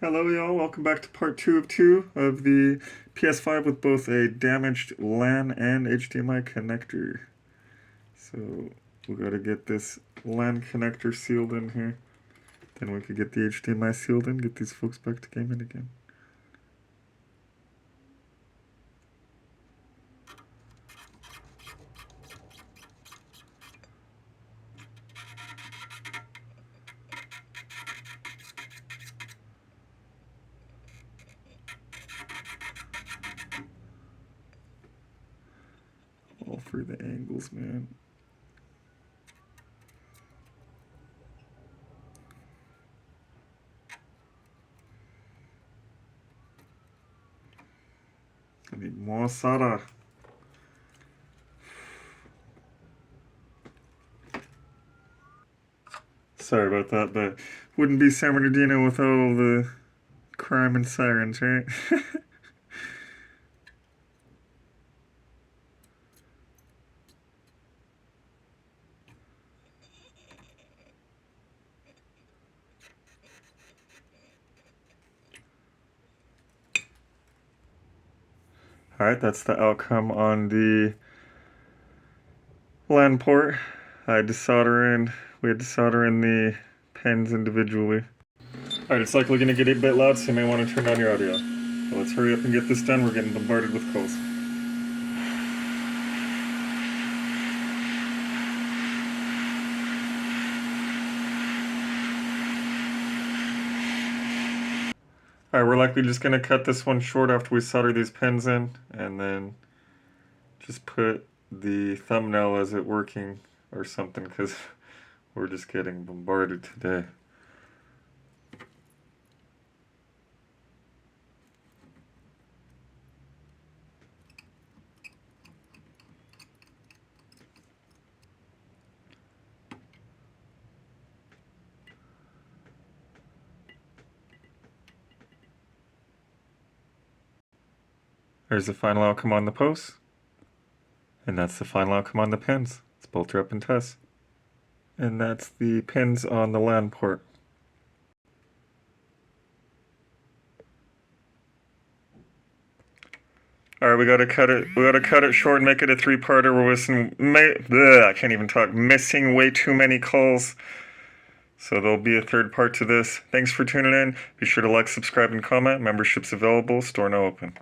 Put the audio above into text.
Hello y'all, welcome back to part 2 of 2 of the PS5 with both a damaged LAN and HDMI connector. So we gotta get this LAN connector sealed in here. Then we could get the HDMI sealed in, get these folks back to gaming again. All for the angles, man. I need more Sara. Sorry about that, but wouldn't be San Bernardino without all the crime and sirens, right? Alright, that's the outcome on the LAN port. We had to solder in the pins individually. Alright, it's likely going to get a bit loud, so you may want to turn down your audio. So let's hurry up and get this done. We're getting bombarded with calls. Alright, we're likely just going to cut this one short after we solder these pins in, and then just put the thumbnail as it working or something, because we're just getting bombarded today. There's the final outcome on the post. And that's the final outcome on the pins. Let's bolt her up and test. And that's the pins on the LAN port. Alright, we gotta cut it short and make it a 3-parter. We're I can't even talk. Missing way too many calls. So there'll be a 3rd part to this. Thanks for tuning in. Be sure to like, subscribe, and comment. Memberships available. Store now open.